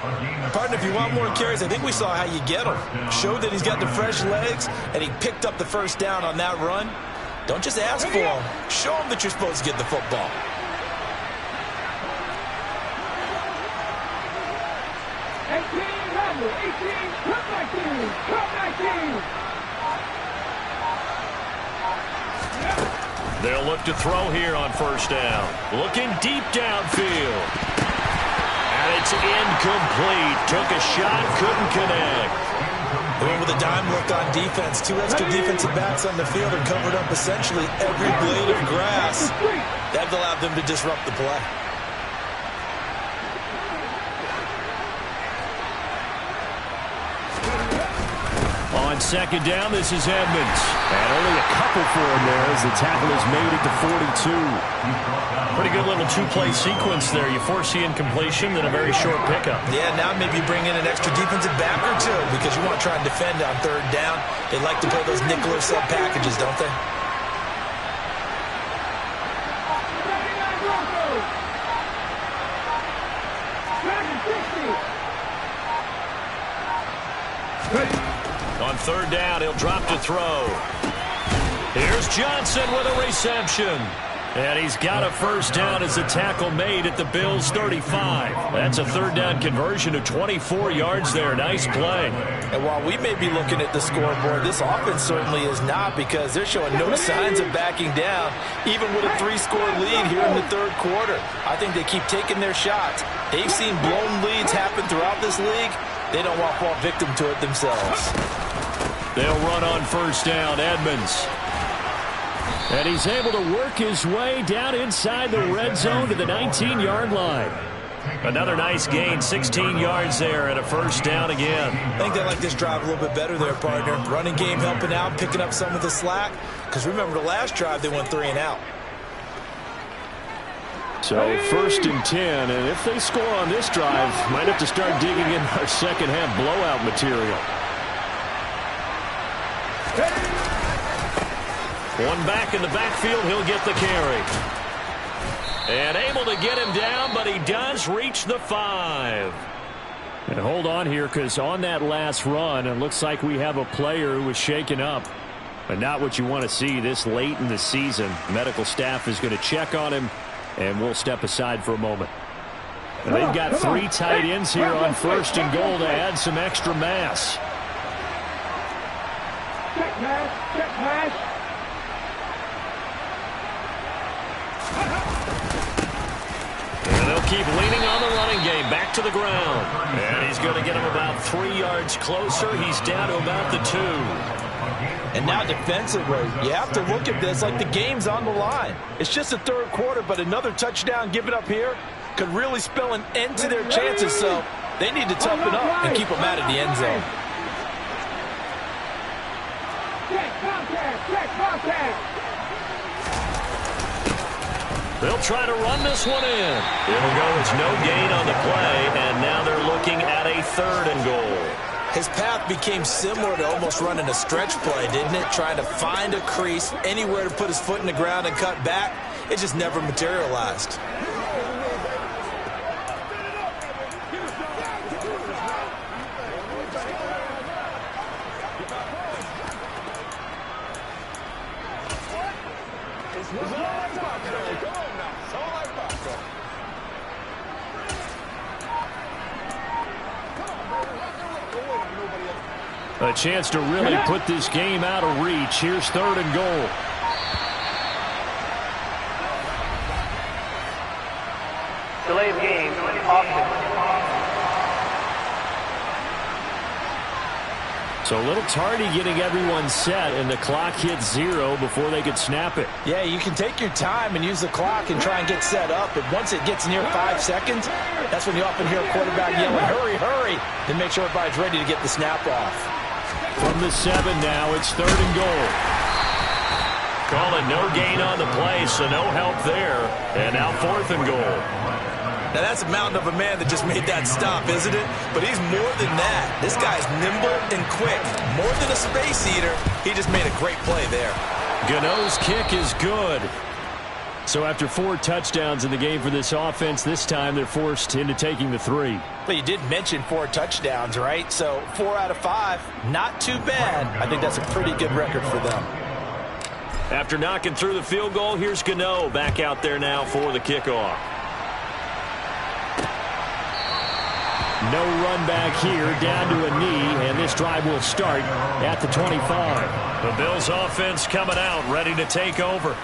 Partner, if you want more carries, I think we saw how you get him. Showed that he's got the fresh legs, and he picked up the first down on that run. Don't just ask for him. Show him that you're supposed to get the football. They'll look to throw here on first down. Looking deep downfield. And it's incomplete. Took a shot, couldn't connect. They went with a dime look on defense. 2 extra defensive backs on the field and covered up essentially every blade of grass. That allowed them to disrupt the play. On second down, this is Edmonds. And only a couple for him there as the tackle is made at the 42. Pretty good little two-play sequence there. You force the incompletion, then a very short pickup. Yeah, now maybe you bring in an extra defensive back or two because you want to try and defend on third down. They like to play those nickel or sub packages, don't they? On third down, he'll drop to throw. Here's Johnson with a reception. And he's got a first down as a tackle made at the Bills' 35. That's a third down conversion of 24 yards there. Nice play. And while we may be looking at the scoreboard, this offense certainly is not because they're showing no signs of backing down, even with a 3-score lead here in the third quarter. I think they keep taking their shots. They've seen blown leads happen throughout this league. They don't want to fall victim to it themselves. They'll run on first down, Edmonds. And he's able to work his way down inside the red zone to the 19-yard line. Another nice gain, 16 yards there, and a first down again. I think they like this drive a little bit better there, partner. Running game helping out, picking up some of the slack. Because remember, the last drive, they went 3 and out. So first and 10, and if they score on this drive, might have to start digging in our second half blowout material. One back in the backfield, he'll get the carry. And able to get him down, but he does reach the 5. And hold on here, because on that last run, it looks like we have a player who was shaken up. But not what you want to see this late in the season. Medical staff is going to check on him, and we'll step aside for a moment. And they've got 3 tight ends here on first and goal to add some extra mass. Check pass, check pass. And they'll keep leaning on the running game. Back to the ground. And he's going to get him about 3 yards closer. He's down to about the 2. And now defensively, you have to look at this like the game's on the line. It's just the third quarter, but another touchdown given up here could really spell an end to their chances. So they need to toughen up and keep them out of the end zone. Check contact, check contact. They'll try to run this one in. It'll go. It's no gain on the play, and now they're looking at a 3rd and goal. His path became similar to almost running a stretch play, didn't it? Trying to find a crease, anywhere to put his foot in the ground and cut back. It just never materialized. A chance to really put this game out of reach. Here's 3rd and goal. Delay of game, offense. So a little tardy getting everyone set, and the clock hits 0 before they could snap it. Yeah, you can take your time and use the clock and try and get set up, but once it gets near 5 seconds, that's when you often hear a quarterback yelling, hurry, hurry, and make sure everybody's ready to get the snap off. From the 7 now, it's 3rd and goal. Call it no gain on the play, so no help there. And now 4th and goal. Now, that's a mountain of a man that just made that stop, isn't it? But he's more than that. This guy's nimble and quick. More than a space eater, he just made a great play there. Gano's kick is good. So after 4 touchdowns in the game for this offense, this time they're forced into taking the 3. But you did mention 4 touchdowns, right? So 4 out of 5, not too bad. I think that's a pretty good record for them. After knocking through the field goal, here's Gano back out there now for the kickoff. No run back here, down to a knee, and this drive will start at the 25. The Bills offense coming out, ready to take over.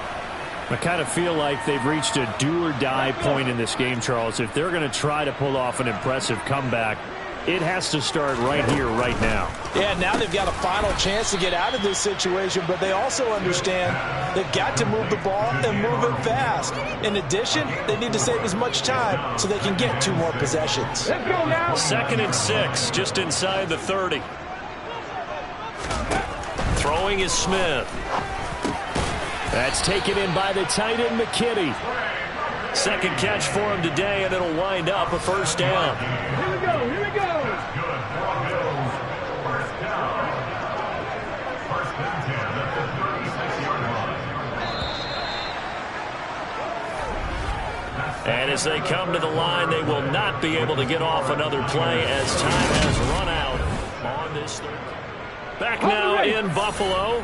I kind of feel like they've reached a do-or-die point in this game, Charles. If they're going to try to pull off an impressive comeback, it has to start right here, right now. Yeah, now they've got a final chance to get out of this situation, but they also understand they've got to move the ball and move it fast. In addition, they need to save as much time so they can get 2 more possessions. Let's go now. 2nd and 6, just inside the 30. Throwing is Smith. That's taken in by the tight end, McKinney. 2nd catch for him today, and it'll wind up a 1st down. Here we go, here we go. Good for Bills. 1st down. 1st and 10 at the 36-yard line. And as they come to the line, they will not be able to get off another play as time has run out on this 3rd. Back now in Buffalo.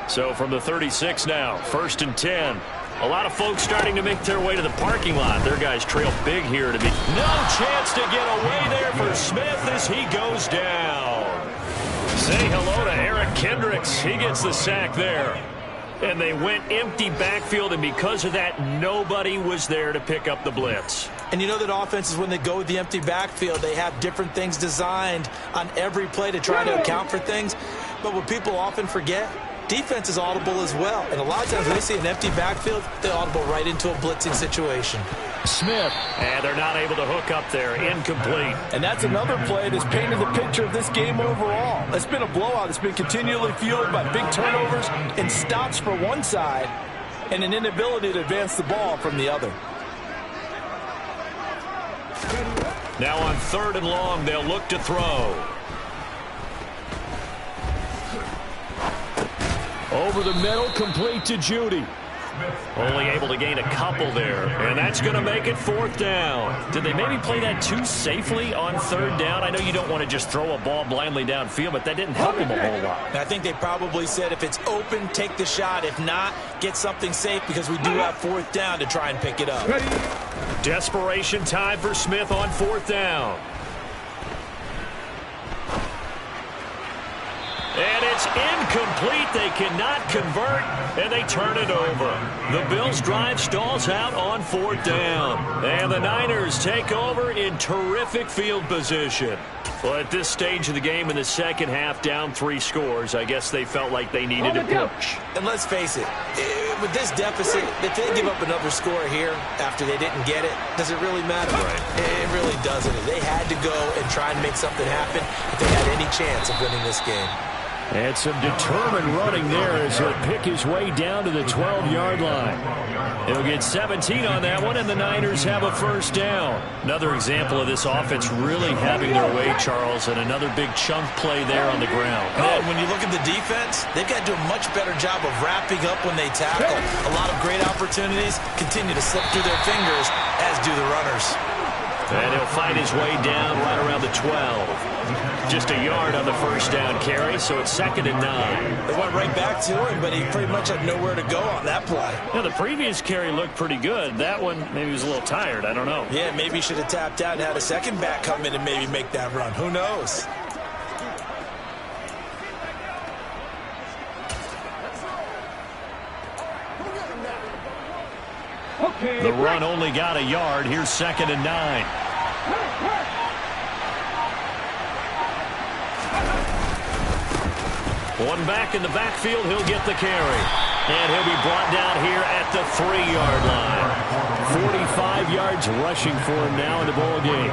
So from the 36 now, 1st and 10. A lot of folks starting to make their way to the parking lot. Their guys trail big here to be. No chance to get away there for Smith as he goes down. Say hello to Eric Kendricks. He gets the sack there. And they went empty backfield, and because of that, nobody was there to pick up the blitz. And you know that offenses, when they go with the empty backfield, they have different things designed on every play to try to account for things. But what people often forget, defense is audible as well. And a lot of times when they see an empty backfield, they audible right into a blitzing situation. Smith. And they're not able to hook up there. Incomplete. And that's another play that's painted the picture of this game overall. It's been a blowout. It's been continually fueled by big turnovers and stops for one side and an inability to advance the ball from the other. Now on 3rd and long, they'll look to throw. Over the middle, complete to Judy. Only able to gain a couple there, and that's going to make it 4th down. Did they maybe play that too safely on 3rd down? I know you don't want to just throw a ball blindly downfield, but that didn't help them a whole lot. I think they probably said if it's open, take the shot. If not, get something safe because we do have 4th down to try and pick it up. Desperation time for Smith on 4th down. And it's incomplete. They cannot convert, and they turn it over. The Bills' drive stalls out on 4th down. And the Niners take over in terrific field position. Well, at this stage of the game in the 2nd half, down 3 scores, I guess they felt like they needed to push. And let's face it, with this deficit, if they give up another score here after they didn't get it, does it really matter? Right. It really doesn't. They had to go and try and make something happen if they had any chance of winning this game. And some determined running there as he'll pick his way down to the 12-yard line. He'll get 17 on that one, and the Niners have a 1st down. Another example of this offense really having their way, Charles, and another big chunk play there on the ground. And when you look at the defense, they've got to do a much better job of wrapping up when they tackle. A lot of great opportunities continue to slip through their fingers, as do the runners. And he'll find his way down right around the 12. Just a yard on the 1st down carry, so it's 2nd and 9. They went right back to him, but he pretty much had nowhere to go on that play. Yeah, the previous carry looked pretty good. That one, maybe he was a little tired. I don't know. Yeah, maybe he should have tapped out and had a second back come in and maybe make that run. Who knows? Okay. The run only got a yard. Here's 2nd and 9. One back in the backfield. He'll get the carry. And he'll be brought down here at the 3-yard line. 45 yards rushing for him now in the ball game.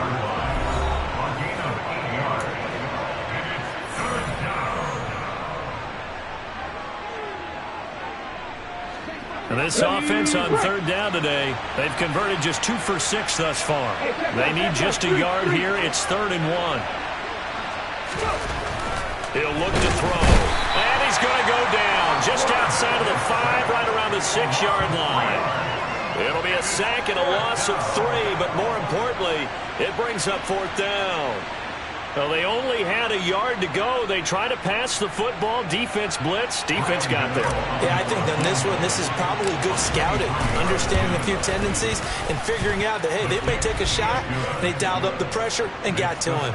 And this offense on 3rd down today, they've converted just 2 for 6 thus far. They need just a yard here. It's 3rd and 1. He'll look to throw. And he's going to go down just outside of the 5, right around the 6-yard line. It'll be a sack and a loss of 3, but more importantly, it brings up 4th down. Well, they only had a yard to go. They try to pass the football. Defense blitz. Defense got there. Yeah, I think on this one, this is probably good scouting, understanding a few tendencies, and figuring out that, hey, they may take a shot. They dialed up the pressure and got to him.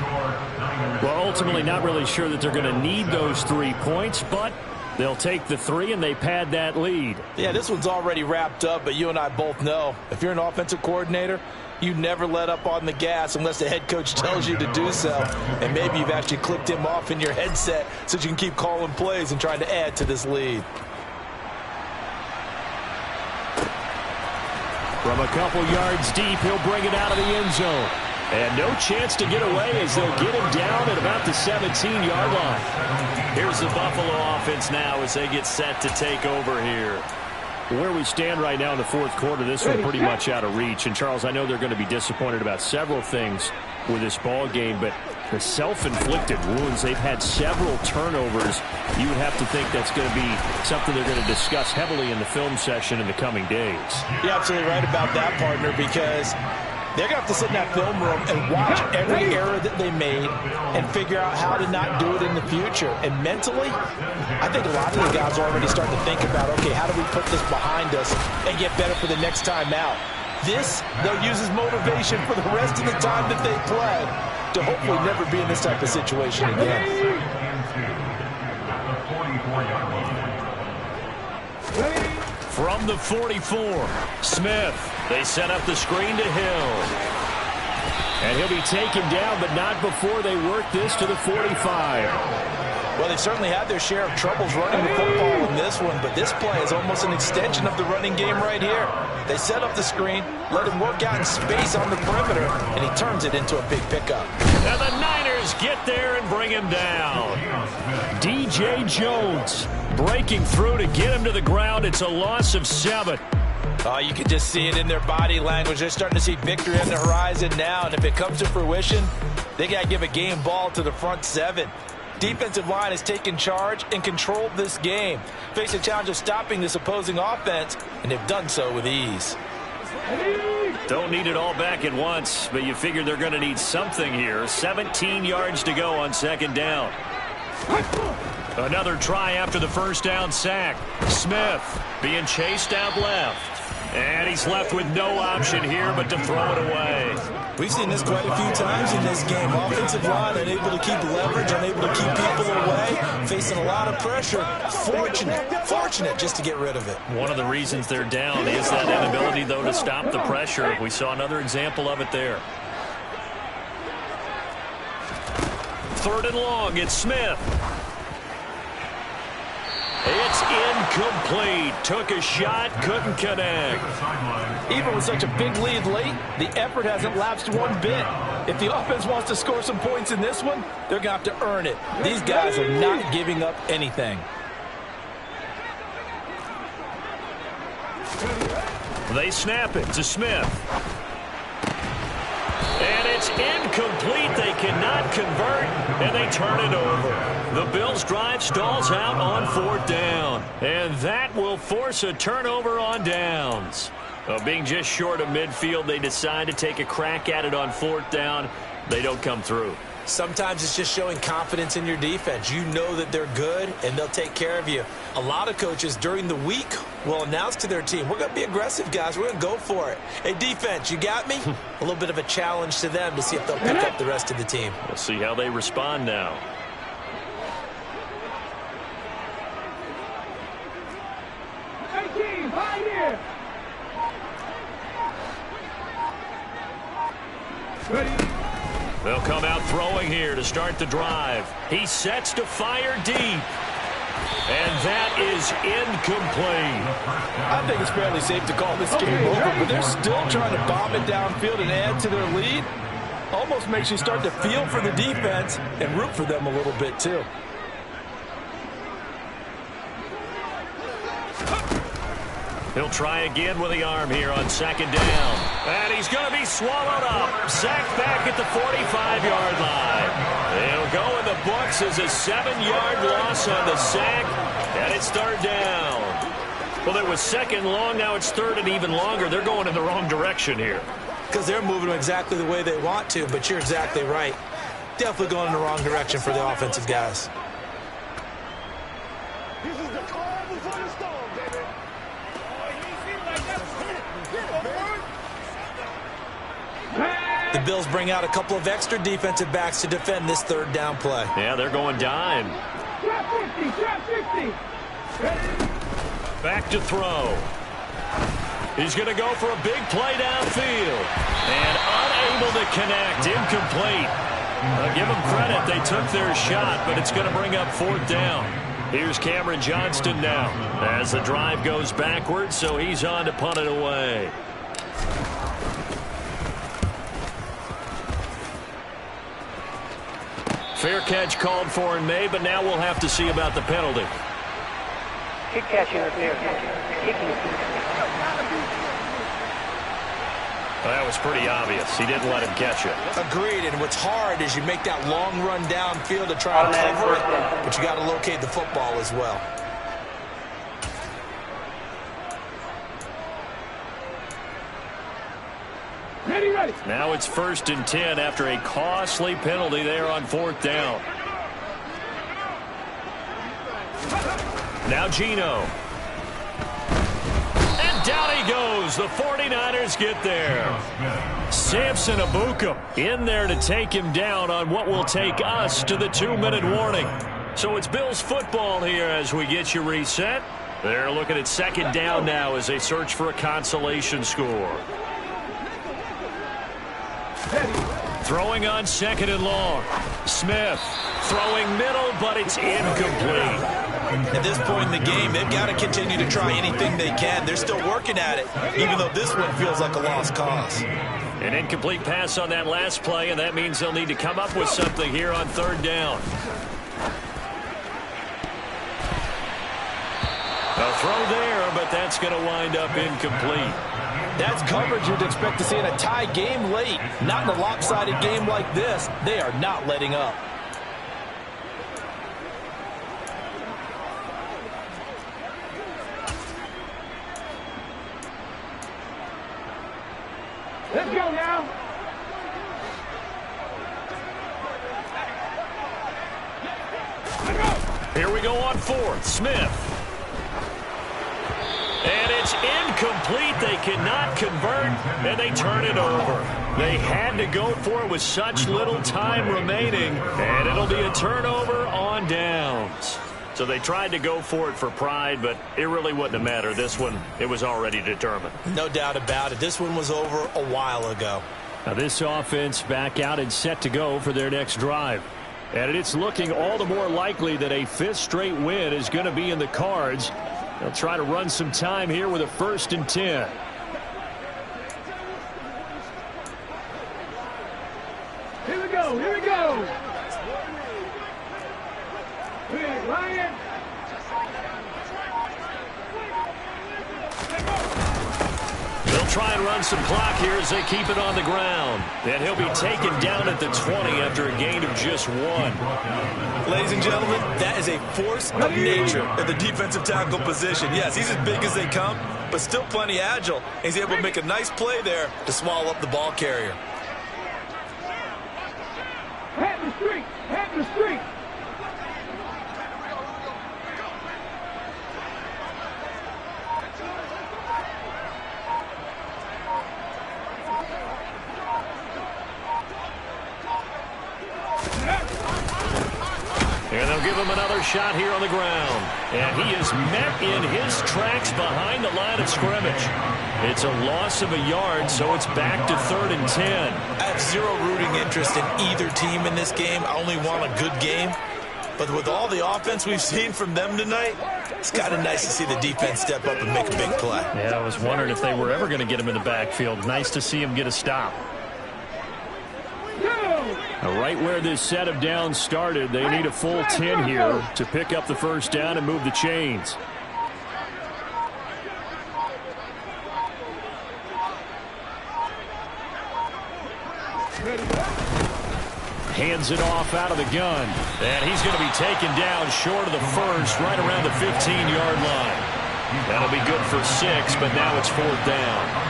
Well, ultimately not really sure that they're going to need those 3 points, but they'll take the 3 and they pad that lead. Yeah, this one's already wrapped up, but you and I both know if you're an offensive coordinator, you never let up on the gas unless the head coach tells you to do so. And maybe you've actually clicked him off in your headset so you can keep calling plays and trying to add to this lead. From a couple yards deep, he'll bring it out of the end zone. And no chance to get away as they'll get him down at about the 17-yard line. Here's the Buffalo offense now as they get set to take over here. Where we stand right now in the 4th quarter, this one pretty much out of reach. And, Charles, I know they're going to be disappointed about several things with this ball game, but the self-inflicted wounds, they've had several turnovers. You would have to think that's going to be something they're going to discuss heavily in the film session in the coming days. You're absolutely right about that, partner, because they're going to have to sit in that film room and watch every error that they made and figure out how to not do it in the future. And mentally, I think a lot of the guys are already starting to think about, okay, how do we put this behind us and get better for the next time out? This, they'll use as motivation for the rest of the time that they play to hopefully never be in this type of situation again. From the 44, Smith. They set up the screen to Hill. And he'll be taken down, but not before they work this to the 45. Well, they've certainly had their share of troubles running the football in this one, but this play is almost an extension of the running game right here. They set up the screen, let him work out in space on the perimeter, and he turns it into a big pickup. And the Niners get there and bring him down. DJ Jones breaking through to get him to the ground. It's a loss of 7. Oh, you can just see it in their body language. They're starting to see victory on the horizon now, and if it comes to fruition, they got to give a game ball to the front 7. Defensive line has taken charge and controlled this game. Face a challenge of stopping this opposing offense, and they've done so with ease. Don't need it all back at once, but you figure they're going to need something here. 17 yards to go on 2nd down. Another try after the 1st down sack. Smith being chased out left. And he's left with no option here but to throw it away. We've seen this quite a few times in this game. Offensive line unable to keep leverage, unable to keep people away, facing a lot of pressure. Fortunate just to get rid of it. One of the reasons they're down is that inability, though, to stop the pressure. We saw another example of it there. 3rd and long, it's Smith. It's incomplete. Took a shot, couldn't connect. Even with such a big lead late, the effort hasn't lapsed one bit. If the offense wants to score some points in this one, they're going to have to earn it. These guys are not giving up anything. They snap it to Smith. And it's incomplete. They cannot convert, and they turn it over. The Bills' drive stalls out on 4th down. And that will force a turnover on downs. Being just short of midfield, they decide to take a crack at it on 4th down. They don't come through. Sometimes it's just showing confidence in your defense. You know that they're good, and they'll take care of you. A lot of coaches during the week will announce to their team, we're going to be aggressive, guys. We're going to go for it. Hey, defense, you got me? A little bit of a challenge to them to see if they'll pick up the rest of the team. We'll see how they respond now. They'll come out throwing here to start the drive. He sets to fire deep. And that is incomplete. I think it's fairly safe to call this game over, but they're still trying to bomb it downfield and add to their lead. Almost makes you start to feel for the defense and root for them a little bit, too. He'll try again with the arm here on 2nd down. And he's going to be swallowed up. Sacked back at the 45-yard line. It'll go in the books as a 7-yard loss on the sack. And it's 3rd down. Well, it was second long. Now it's third and even longer. They're going in the wrong direction here. Because they're moving exactly the way they want to, but you're exactly right. Definitely going in the wrong direction for the offensive guys. The Bills bring out a couple of extra defensive backs to defend this third down play. Yeah, they're going dime. Trap 50. Back to throw. He's going to go for a big play downfield. And unable to connect. Incomplete. I'll give them credit. They took their shot, but it's going to bring up fourth down. Here's Cameron Johnston now as the drive goes backwards, so he's on to punt it away. Fair catch called for and made, but now we'll have to see about the penalty. Kick catch interference. Kicking. Well, that was pretty obvious. He didn't let him catch it. Agreed, and what's hard is you make that long run downfield to try to cover it, but you got to locate the football as well. Ready. Now it's 1st and 10 after a costly penalty there on fourth down. Now Geno. And down he goes. The 49ers get there. Samson Abukum in there to take him down on what will take us to the 2-minute warning. So it's Bills football here as we get you reset. They're looking at second down now as they search for a consolation score. Throwing on second and long. Smith throwing middle, but it's incomplete. At this point in the game, they've got to continue to try anything they can. They're still working at it, even though this one feels like a lost cause. An incomplete pass on that last play, and that means they'll need to come up with something here on third down. A throw there, but that's going to wind up incomplete. That's coverage you'd expect to see in a tie game late. Not in a lopsided game like this. They are not letting up. Let's go now. Here we go on fourth. Smith. And it's incomplete. They cannot convert, and they turn it over. They had to go for it with such little time remaining, and it'll be a turnover on downs. So they tried to go for it for pride, but it really wouldn't have mattered. This one, it was already determined. No doubt about it. This one was over a while ago. Now this offense back out and set to go for their next drive. And it's looking all the more likely that a 5th straight win is going to be in the cards. They'll try to run some time here with a 1st and 10. Here we go. Big Ryan. They'll try and run some clock here as they keep it on the ground. And he'll be taken down at the 20 after a gain of just 1. Ladies and gentlemen, that is a force of nature at the defensive tackle position. Yes, he's as big as they come, but still plenty agile. He's able to make a nice play there to swallow up the ball carrier. Hat in the street. And they'll give him another shot here on the ground. And he is met in his tracks behind the line of scrimmage. It's a loss of a yard, so it's back to 3rd and 10. I have zero rooting interest in either team in this game. I only want a good game. But with all the offense we've seen from them tonight, it's kind of nice to see the defense step up and make a big play. Yeah, I was wondering if they were ever going to get him in the backfield. Nice to see him get a stop. Right where this set of downs started, they need a full 10 here to pick up the 1st down and move the chains. Hands it off out of the gun. And he's going to be taken down short of the 1st, right around the 15-yard line. That'll be good for 6, but now it's 4th down.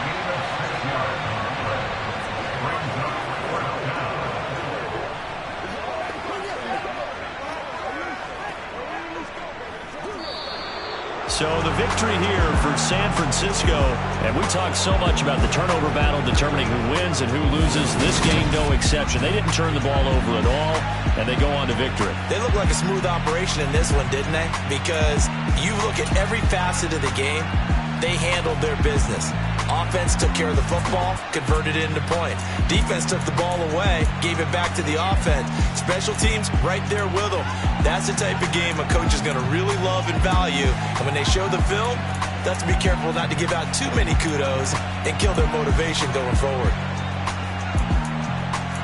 So the victory here for San Francisco, and we talked so much about the turnover battle determining who wins and who loses. This game, no exception. They didn't turn the ball over at all, and they go on to victory. They look like a smooth operation in this one, didn't they? Because you look at every facet of the game, they handled their business. Offense took care of the football, converted it into points. Defense took the ball away, gave it back to the offense. Special teams right there with them. That's the type of game a coach is going to really love and value. And when they show the film, they have to be careful not to give out too many kudos and kill their motivation going forward.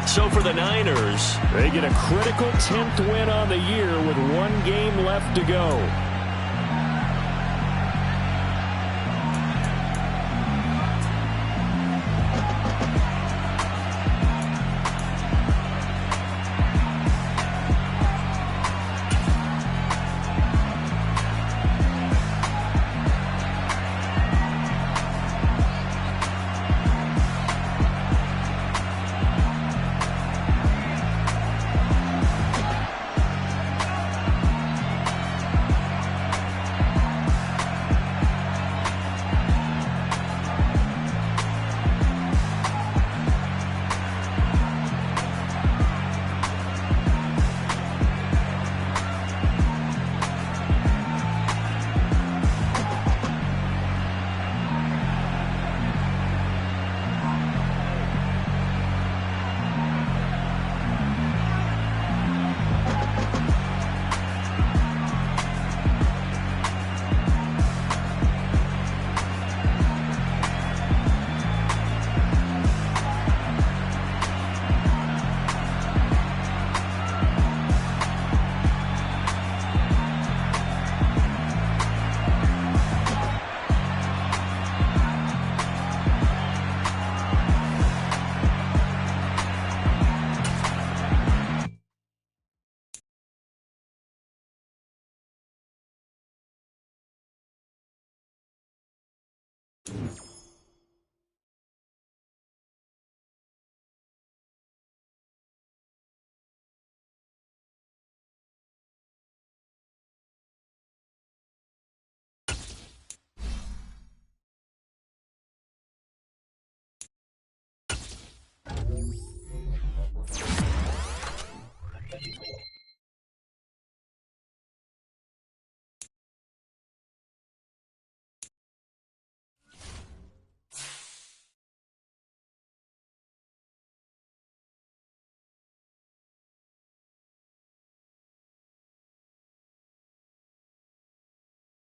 So for the Niners, they get a critical 10th win on the year with 1 game left to go.